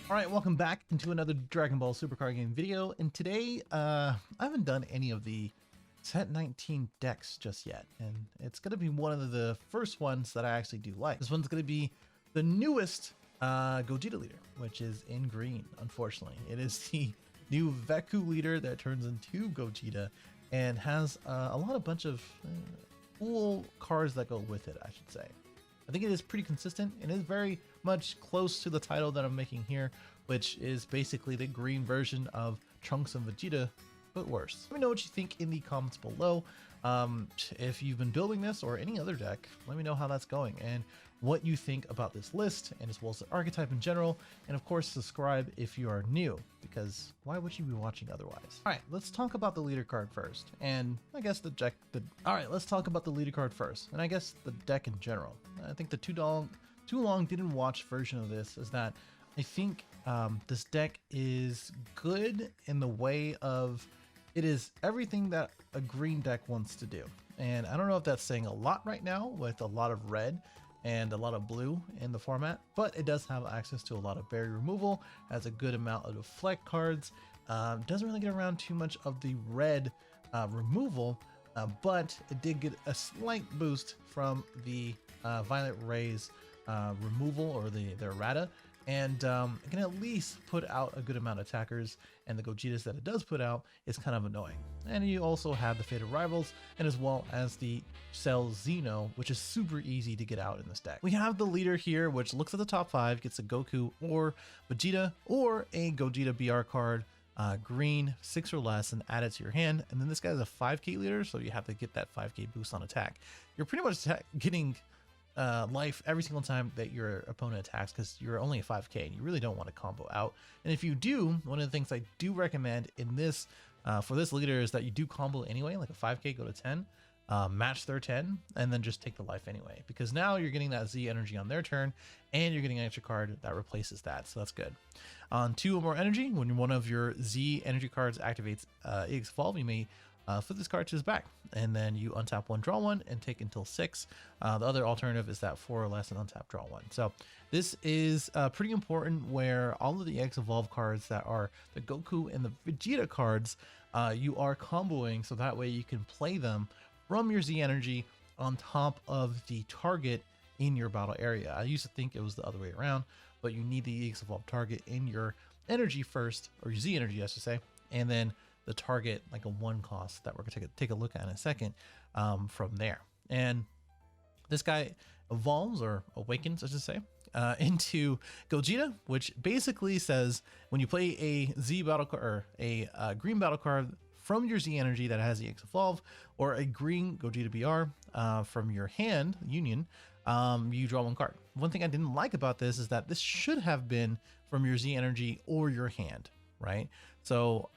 All right, welcome back into another Dragon Ball Supercard game video. And today, I haven't done any of the Set 19 decks just yet. And it's going to be one of the first ones that I actually do like. This one's going to be the newest Gogeta leader, which is in green, unfortunately. It is the new Veku leader that turns into Gogeta and has a bunch of cool cards that go with it, I should say. I think it is pretty consistent and is very much close to the title that I'm making here, which is basically the green version of Trunks and Vegeta, but worse. Let me know what you think in the comments below. If you've been building this or any other deck, let me know how that's going and what you think about this list, and as well as the archetype in general. And of course, subscribe if you are new, because why would you be watching otherwise? All right, let's talk about the leader card first. And I guess let's talk about the leader card first. And I guess the deck in general. I think the too long didn't watch version of this is that I think this deck is good in the way of it is everything that a green deck wants to do. And I don't know if that's saying a lot right now with a lot of red and a lot of blue in the format, but it does have access to a lot of barrier removal, has a good amount of deflect cards, doesn't really get around too much of the red removal, but it did get a slight boost from the Violet Rays removal, or the errata, and it can at least put out a good amount of attackers, and the Gogetas that it does put out is kind of annoying. And you also have the Fated Rivals, and as well as the Cell Xeno, which is super easy to get out in this deck. We have the leader here, which looks at the top 5, gets a Goku or Vegeta or a Gogeta BR card, green, 6 or less, and add it to your hand. And then this guy's a 5k leader, so you have to get that 5k boost on attack. You're pretty much getting life every single time that your opponent attacks, because you're only a 5k and you really don't want to combo out. And if you do, one of the things I do recommend in this for this leader is that you do combo anyway, like a 5k, go to 10, match their 10, and then just take the life anyway, because now you're getting that Z energy on their turn and you're getting an extra card that replaces that, so that's good. On 2 or more energy, when one of your Z energy cards activates EX Evolve, you may flip this card to his back, and then you untap 1, draw 1, and take until 6. The other alternative is that 4 or less and untap, draw 1. So this is pretty important, where all of the EX Evolve cards that are the Goku and the Vegeta cards, you are comboing, so that way you can play them from your Z energy on top of the target in your battle area. I used to think it was the other way around, but you need the EX Evolve target in your energy first, or your Z energy, I should say, and then the target like a 1 cost that we're gonna take a look at in a second from there. And this guy evolves, or awakens, I should say, into Gogeta, which basically says when you play a Z battle card, or a green battle card from your Z energy that has the EX Evolve, or a green Gogeta BR from your hand, Union, you draw 1 card. One thing I didn't like about this is that this should have been from your Z energy or your hand, right? So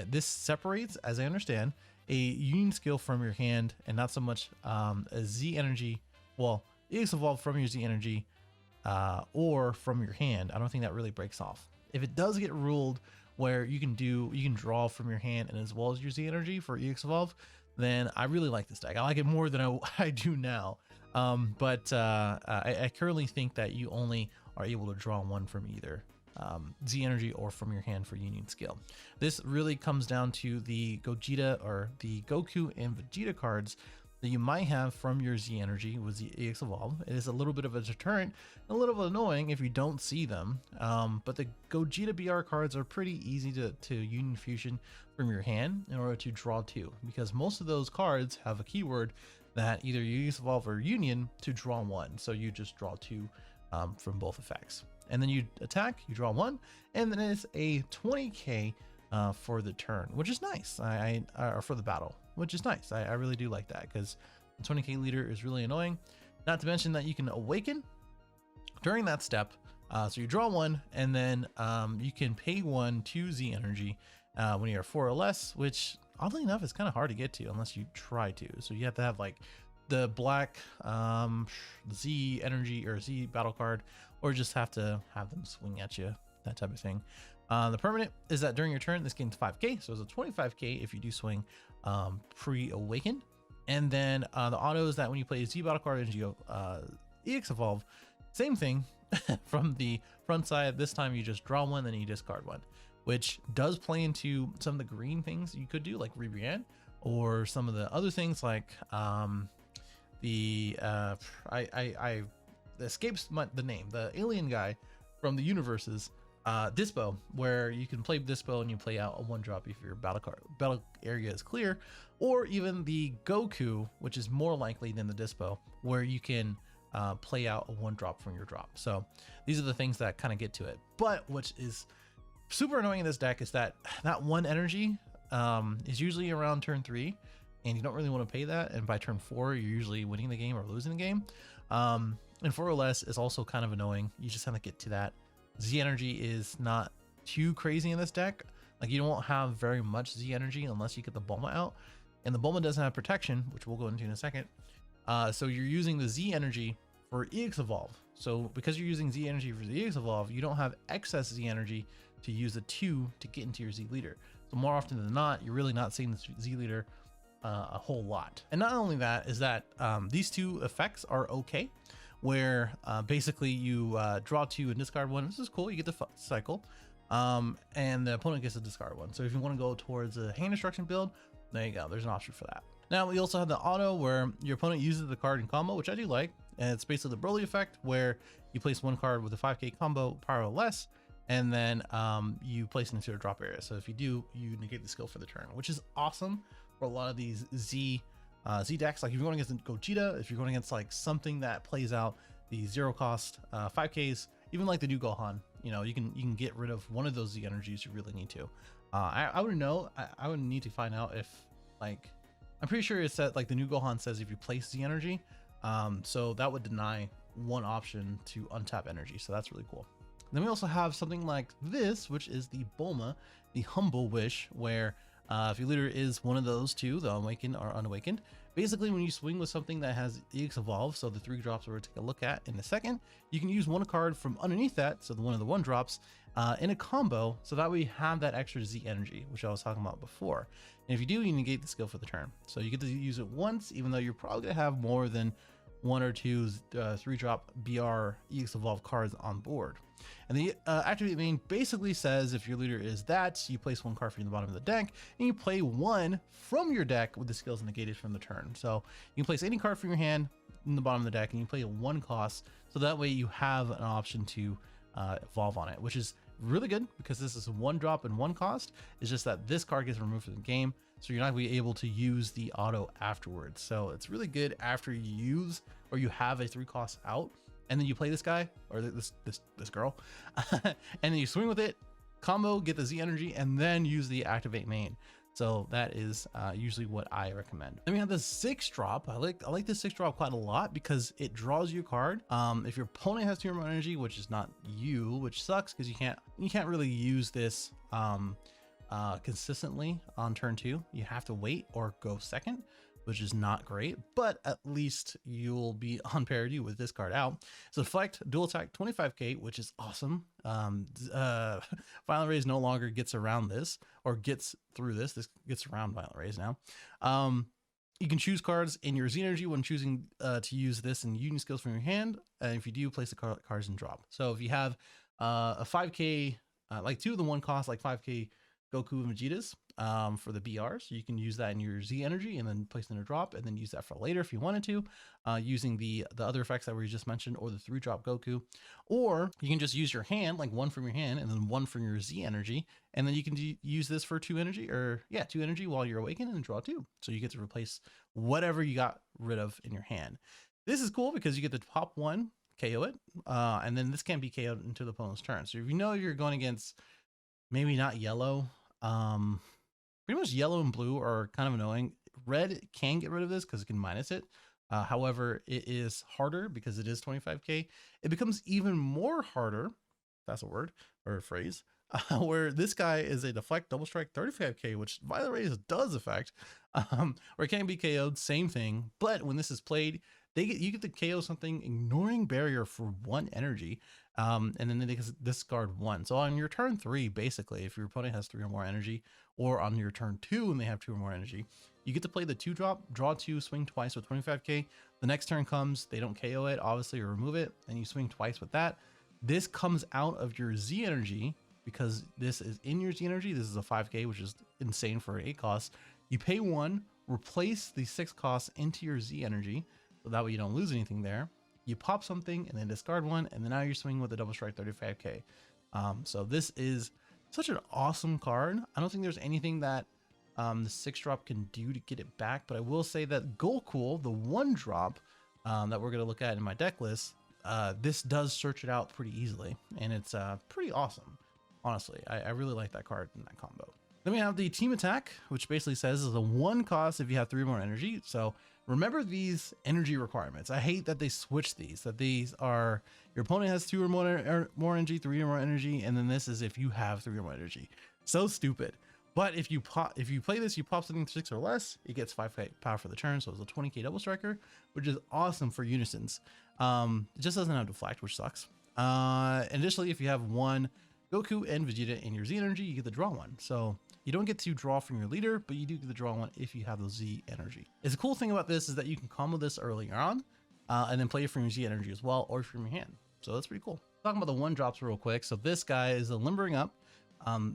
this separates, as I understand, a Union skill from your hand, and not so much a Z energy, well, EX Evolve from your Z energy or from your hand. I don't think that really breaks off. If it does get ruled where you can draw from your hand and as well as your Z energy for EX Evolve, then I really like this deck. I like it more than I do now. But I currently think that you only are able to draw 1 from either Z energy or from your hand for Union skill. This really comes down to the Gogeta, or the Goku and Vegeta cards that you might have from your Z energy with the EX Evolve. It is a little bit of a deterrent, a little bit annoying if you don't see them, but the Gogeta BR cards are pretty easy to Union Fusion from your hand in order to draw 2, because most of those cards have a keyword that either you EX Evolve or Union to draw 1, so you just draw 2 from both effects. And then you attack, you draw 1, and then it's a 20k for the turn, which is nice. Or for the battle, which is nice. I really do like that, because the 20k leader is really annoying. Not to mention that you can awaken during that step. So you draw 1, and then you can pay 1 to Z energy when you're 4 or less, which oddly enough is kind of hard to get to unless you try to. So you have to have like the black Z energy or Z battle card, or just have to have them swing at you, that type of thing. The permanent is that during your turn, this gains 5k, so it's a 25k if you do swing pre-awakened. And then the auto is that when you play a Z battle card and you go EX Evolve, Same thing from the front side. This time you just draw one, then you discard one, which does play into some of the green things you could do, like rebrand, or some of the other things like the escapes the name, the alien guy from the universes, Dispo, where you can play Dispo and you play out a 1-drop if your battle area is clear, or even the Goku, which is more likely than the Dispo, where you can play out a 1-drop from your drop. So these are the things that kind of get to it. But what is super annoying in this deck is that one energy is usually around turn 3, and you don't really want to pay that. And by turn 4, you're usually winning the game or losing the game. And 4 or less is also kind of annoying. You just have to get to that. Z energy is not too crazy in this deck. Like, you don't have very much Z energy unless you get the Bulma out, and the Bulma doesn't have protection, which we'll go into in a second. So you're using the Z energy for EX Evolve. So because you're using Z energy for the EX Evolve, you don't have excess Z energy to use the 2 to get into your Z leader. So more often than not, you're really not seeing the Z leader a whole lot. And not only that, is that these 2 effects are okay, where basically you draw 2 and discard 1. This is cool. You get the cycle, and the opponent gets to discard 1. So if you want to go towards a hand destruction build, there you go. There's an option for that. Now we also have the auto, where your opponent uses the card in combo, which I do like, and it's basically the Broly effect, where you place 1 card with a 5k combo, power or less, and then you place it into a drop area. So if you do, you negate the skill for the turn, which is awesome for a lot of these Z decks. Like if you're going against Gogeta, if you're going against like something that plays out the 0 cost 5ks, even like the new Gohan, you know, you can get rid of one of those Z energies you really need to. I wouldn't know. I would need to find out if, like, I'm pretty sure it's that like the new Gohan says if you place Z energy, so that would deny one option to untap energy. So that's really cool. Then we also have something like this, which is the Bulma, the Humble Wish, where if your leader is one of those 2, the Awakened or Unawakened, basically when you swing with something that has EX Evolve, so the 3 drops we're going to take a look at in a second, you can use 1 card from underneath that, so the one of the 1 drops, in a combo, so that way you have that extra Z energy, which I was talking about before. And if you do, you negate the skill for the turn. So you get to use it once, even though you're probably going to have more than 1 or 2 3-drop BR EX Evolve cards on board. And the activate main basically says if your leader is that, you place 1 card from the bottom of the deck, and you play 1 from your deck with the skills negated from the turn. So you can place any card from your hand in the bottom of the deck, and you play a 1 cost, so that way you have an option to evolve on it, which is really good because this is 1 drop and 1 cost. It's just that this card gets removed from the game, so you're not going to be able to use the auto afterwards. So it's really good after you use or you have a 3 cost out, and then you play this guy or this girl, and then you swing with it, combo, get the Z energy, and then use the activate main. So that is usually what I recommend. Then we have the 6-drop. I like the 6-drop quite a lot because it draws you a card. If your opponent has 2 or more energy, which is not you, which sucks because you can't really use this consistently on turn 2. You have to wait or go second, which is not great, but at least you'll be on parity with this card out. So deflect, dual attack, 25k, which is awesome. Violent Rays no longer gets around this or gets through this. This gets around Violent Rays now. You can choose cards in your Z energy when choosing to use this and union skills from your hand. And if you do, place the cards and drop. So if you have a 5k, like 2 of the 1 cost, like 5k Goku and Vegetas for the BRs, you can use that in your Z energy and then place it in a drop, and then use that for later if you wanted to, using the other effects that we just mentioned, or the 3-drop Goku. Or you can just use your hand, like 1 from your hand and then 1 from your Z energy, and then you can use this for 2 energy, or 2 energy while you're awakened, and draw 2. So you get to replace whatever you got rid of in your hand. This is cool because you get to pop 1, KO it, and then this can't be KO'd until the opponent's turn. So if you know you're going against maybe not yellow, pretty much yellow and blue are kind of annoying. Red can get rid of this because it can minus it. However, it is harder because it is 25k. It becomes even more harder, if that's a word or a phrase, where this guy is a deflect, double strike, 35k, which Violet Rays does affect, or it can be KO'd, same thing. But when this is played, you get to KO something, ignoring barrier for 1 energy, and then they discard 1. So on your turn 3, basically, if your opponent has 3 or more energy, or on your turn 2 and they have 2 or more energy, you get to play the 2-drop, draw 2, swing twice with 25k. The next turn comes, they don't KO it, obviously, or remove it, and you swing twice with that. This comes out of your Z energy because this is in your Z energy. This is a 5k, which is insane for an 8 cost. You pay 1, replace the 6 costs into your Z energy, so that way you don't lose anything there. You pop something and then discard 1, and then now you're swinging with a double strike 35k. So this is such an awesome card. I don't think there's anything that the 6-drop can do to get it back, but I will say that Goku, the 1-drop that we're going to look at in my deck list, this does search it out pretty easily, and it's pretty awesome. Honestly, I really like that card in that combo. Then we have the team attack, which basically says is a 1 cost if you have 3 or more energy. So remember these energy requirements. I hate that they switch these, that these are your opponent has 2 or more energy, 3 or more energy, and then this is if you have 3 or more energy. So stupid. But if you play this, you pop something 6 or less, it gets 5k power for the turn, so it's a 20k double striker, which is awesome for unisons. It just doesn't have deflect, which sucks. Additionally, if you have 1 Goku and Vegeta in your Z energy, you get to draw 1. So you don't get to draw from your leader, but you do get to draw 1 if you have the Z energy. The cool thing about this is that you can combo this earlier on, and then play it from your Z energy as well, or from your hand. So that's pretty cool. Talking about the 1-drops real quick. So this guy is a Limbering Up.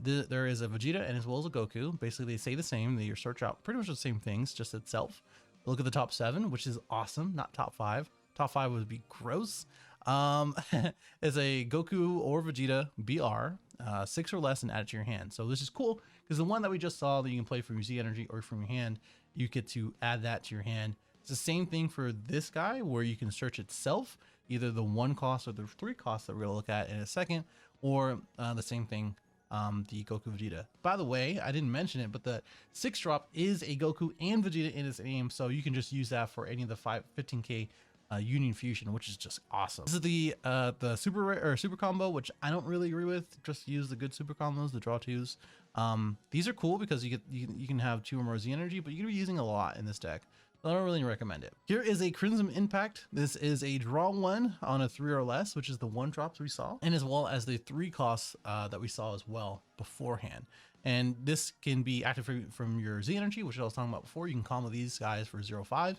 There is a Vegeta and as well as a Goku. Basically, they say the same. They search out pretty much the same things, just itself. Look at the top 7, which is awesome. Not top 5. Top 5 would be gross. Is a Goku or Vegeta BR, 6 or less, and add it to your hand. So this is cool because the one that we just saw that you can play from your Z energy or from your hand, you get to add that to your hand. It's the same thing for this guy where you can search itself, either the 1 cost or the 3 cost that we're gonna look at in a second, or the same thing, the Goku Vegeta. By the way, I didn't mention it, but the 6-drop is a Goku and Vegeta in its name, so you can just use that for any of the 15k Union Fusion, which is just awesome. This is the super combo, which I don't really agree with. Just use the good super combos, the draw 2s. These are cool because you can have 2 or more Z energy, but you're gonna be using a lot in this deck. So I don't really recommend it. Here is a Crimson Impact. This is a draw 1 on a 3 or less, which is the 1-drops we saw, and as well as the 3 costs that we saw as well beforehand. And this can be active from your Z energy, which I was talking about before. You can combo these guys for 0-5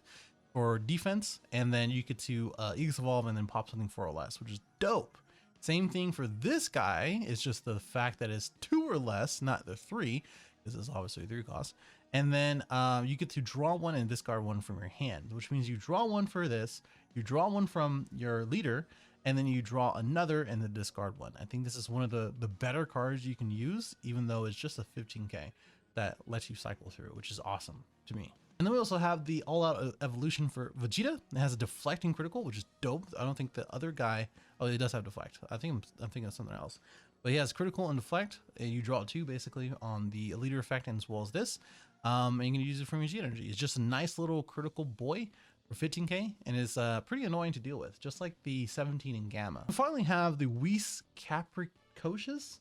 for defense, and then you get to Aegis Evolve and then pop something 4 or less, which is dope. Same thing for this guy. It's just the fact that it's 2 or less, not the 3. This is obviously 3 costs. And then you get to draw 1 and discard 1 from your hand, which means you draw 1 for this, you draw 1 from your leader, and then you draw another and then discard 1. I think this is one of the better cards you can use, even though it's just a 15k that lets you cycle through, which is awesome to me. And then we also have the all-out evolution for Vegeta. It has a deflecting critical, which is dope. I don't think the other guy, oh, he does have deflect. I'm thinking of something else. But he has critical and deflect. And you draw 2 basically on the leader effect and as well as this. And you can use it from your Z energy. It's just a nice little critical boy for 15k, and is pretty annoying to deal with, just like the 17 in Gamma. We finally have the Whis Capricocious.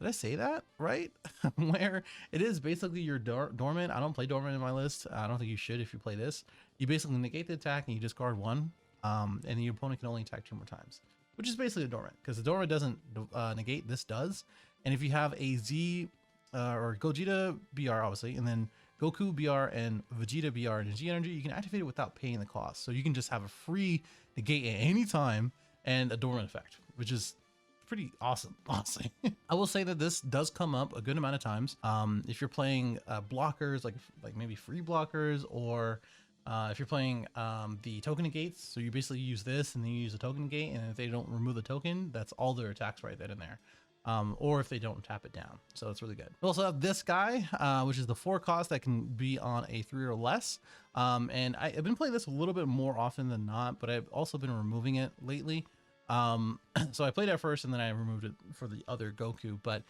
Did I say that right? Where it is basically your dormant. I don't play dormant in my list. I don't think you should if you play this. You basically negate the attack and you discard 1, and your opponent can only attack 2 more times, which is basically a dormant because the dormant doesn't negate. This does. And if you have a Z or Gogeta BR, obviously, and then Goku BR and Vegeta BR and G energy, you can activate it without paying the cost. So you can just have a free negate at any time and a dormant effect, which is pretty awesome, honestly. I will say that this does come up a good amount of times. If you're playing blockers, like maybe free blockers, or if you're playing the token negates, so you basically use this and then you use a token negate, and if they don't remove the token, that's all their attacks right then and there. Or if they don't tap it down. So it's really good. We also have this guy, which is the 4 cost that can be on a 3 or less. And I've been playing this a little bit more often than not, but I've also been removing it lately. So I played it first and then I removed it for the other Goku, but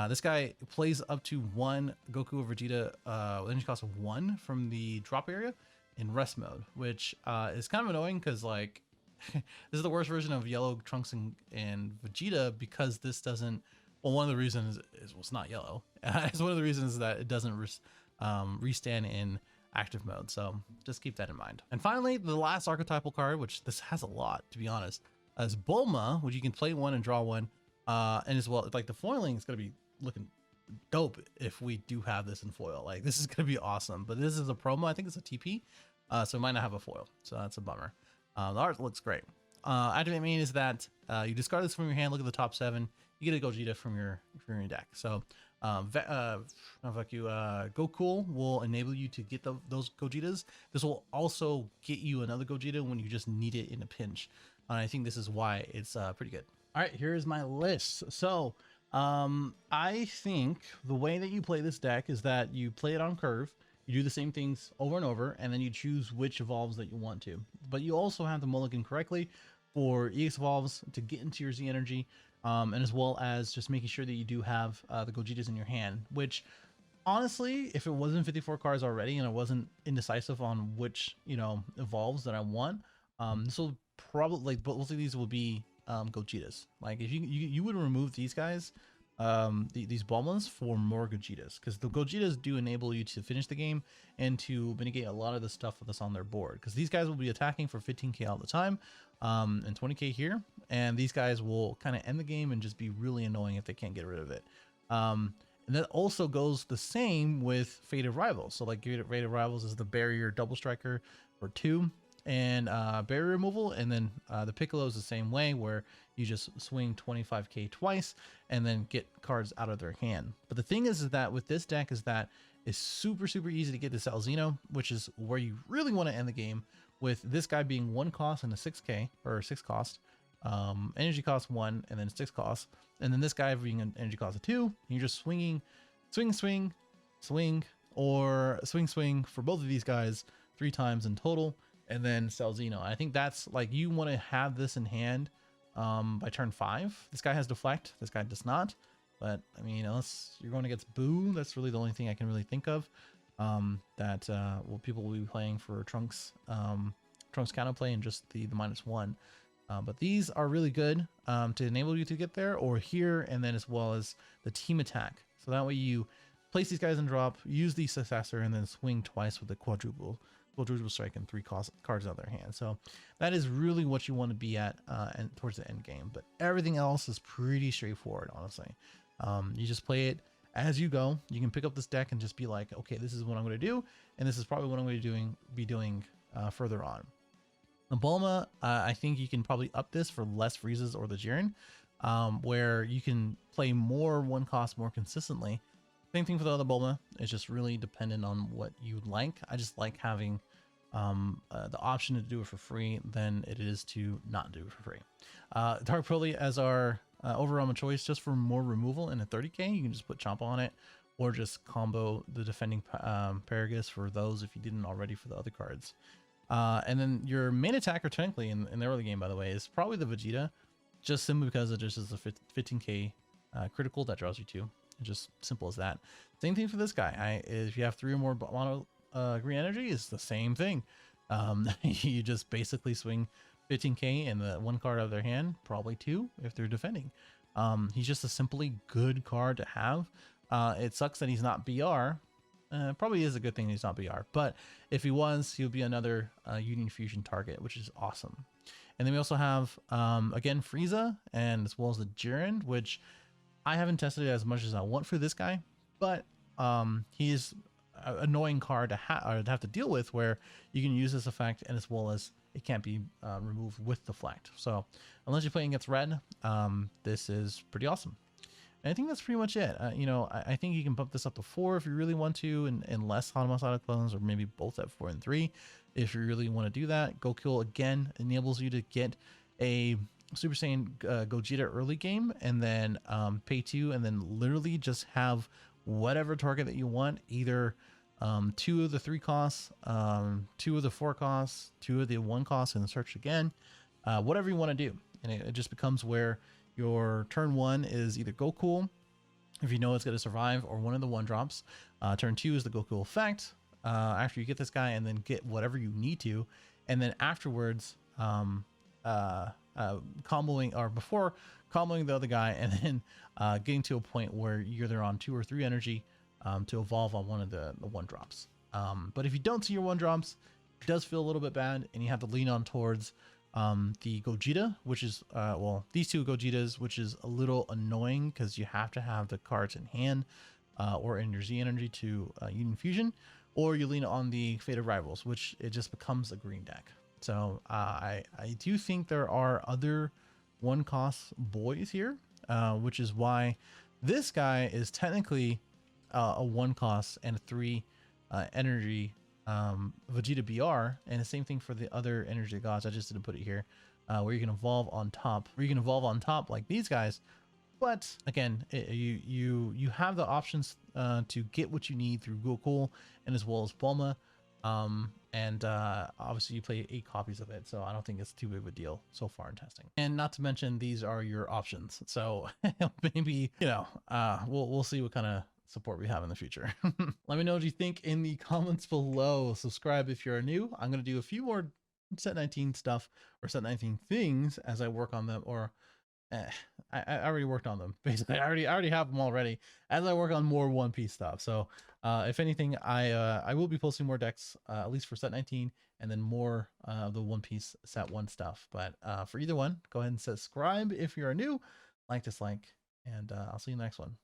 this guy plays up to 1 Goku or Vegeta energy cost of 1 from the drop area in rest mode, which is kind of annoying because, like, this is the worst version of yellow Trunks and Vegeta, because this doesn't, well, one of the reasons is, well, it's not yellow. It's one of the reasons that it doesn't restand in active mode, so just keep that in mind. And finally, the last archetypal card, which this has a lot, to be honest, as Bulma, which you can play 1 and draw 1, and as well, like, the foiling is going to be looking dope if we do have this in foil. Like, this is gonna be awesome. But this is a promo. I think it's a TP, so it might not have a foil. So that's a bummer. The art looks great. Activate main is that you discard this from your hand. Look at the top 7. You get a Gogeta from your deck. So Goku will enable you to get those Gogetas. This will also get you another Gogeta when you just need it in a pinch. I think this is why it's pretty good. All right, here's my list. So I think the way that you play this deck is that you play it on curve. You do the same things over and over, and then you choose which evolves that you want to. But you also have to mulligan correctly for EX evolves to get into your Z energy, and as well as just making sure that you do have the Gogetas in your hand, which honestly, if it wasn't 54 cards already and I wasn't indecisive on which, evolves that I want, this will probably, like, both of these will be Gogetas. Like, if you would remove these guys, these Bulmas, for more Gogetas, because the Gogetas do enable you to finish the game and to mitigate a lot of the stuff that's on their board, because these guys will be attacking for 15k all the time, and 20k here, and these guys will kind of end the game and just be really annoying if they can't get rid of it. And that also goes the same with Fated Rivals. So like Fated Rivals is the barrier double striker for 2 and barrier removal, and then the Piccolo is the same way, where you just swing 25k twice and then get cards out of their hand. But the thing is that with this deck is that it's super easy to get this Alzino, which is where you really want to end the game, with this guy being 1 cost and a 6k or 6 cost, energy cost 1 and then 6 cost, and then this guy being an energy cost of 2, and you're just swinging swing or swing for both of these guys 3 times in total, and then Salzino. I think that's like, you want to have this in hand by turn 5. This guy has deflect, this guy does not, but I mean, unless you're going against Boo, that's really the only thing I can really think of that people will be playing for Trunks counterplay and just the -1. But these are really good to enable you to get there, or here, and then as well as the team attack. So that way you place these guys in drop, use the successor, and then swing twice with the quadruple strike and 3 cards out of their hand. So that is really what you want to be at and towards the end game. But everything else is pretty straightforward, honestly. You just play it as you go. You can pick up this deck and just be like, okay, this is what I'm going to do, and this is probably what I'm going to be doing further on. The Bulma, I think you can probably up this for less freezes or the Jiren, where you can play more 1 cost more consistently. Same thing for the other Bulma. It's just really dependent on what you like. I just like having the option to do it for free than it is to not do it for free. Dark Broly as our overall choice, just for more removal in a 30k. You can just put Champa on it, or just combo the defending Paragus for those if you didn't already for the other cards. And then your main attacker technically in the early game, by the way, is probably the Vegeta, just simply because it just is a 15k critical that draws you 2. Just simple as that. Same thing for this guy. If you have 3 or more mono green energy, it's the same thing. You just basically swing 15k and the 1 card out of their hand, probably 2 if they're defending. He's just a simply good card to have. It sucks that he's not BR. Probably is a good thing he's not BR, but if he was, he'll be another Union Fusion target, which is awesome. And then we also have again Frieza, and as well as the Jiren, which I haven't tested it as much as I want for this guy, but he's an annoying card to have to deal with, where you can use this effect, and as well as it can't be removed with deflect. So unless you're playing against red, this is pretty awesome. And I think that's pretty much it. I think you can bump this up to 4 if you really want to, and less Hanamasada clones, or maybe both at 4 and 3 if you really want to do that. Goku again enables you to get a Super Saiyan Gogeta early game, and then pay 2, and then literally just have whatever target that you want, either 2 of the 3 costs, 2 of the 4 costs, 2 of the 1 costs, and search again, whatever you want to do. And it just becomes where your turn 1 is either Goku, if you know it's going to survive, or one of the 1-drops. Turn 2 is the Goku effect, after you get this guy, and then get whatever you need to, and then afterwards comboing, or before comboing the other guy, and then getting to a point where you're either on 2 or 3 energy to evolve on one of the 1-drops. But if you don't see your 1-drops, it does feel a little bit bad, and you have to lean on towards the Gogeta, which is these 2 Gogetas, which is a little annoying because you have to have the cards in hand or in your Z energy to Union Fusion, or you lean on the Fate of Rivals, which it just becomes a green deck. So I do think there are other one cost boys here, which is why this guy is technically a one cost and a 3 energy Vegeta BR, and the same thing for the other energy gods. I just didn't put it here, where you can evolve on top, like these guys. But again, you have the options to get what you need through Gokul and as well as Bulma. And obviously you play 8 copies of it, so I don't think it's too big of a deal so far in testing. And not to mention, these are your options, so maybe, you know, we'll see what kind of support we have in the future. Let me know what you think in the comments below. Subscribe if you're new. I'm going to do a few more set 19 stuff or set 19 things as I work on them, or I already worked on them. Basically, I already have them already as I work on more One Piece stuff. So if anything, I will be posting more decks, at least for set 19, and then more of the One Piece set 1 stuff. But for either one, go ahead and subscribe if you're new, like, dislike, and I'll see you in the next one.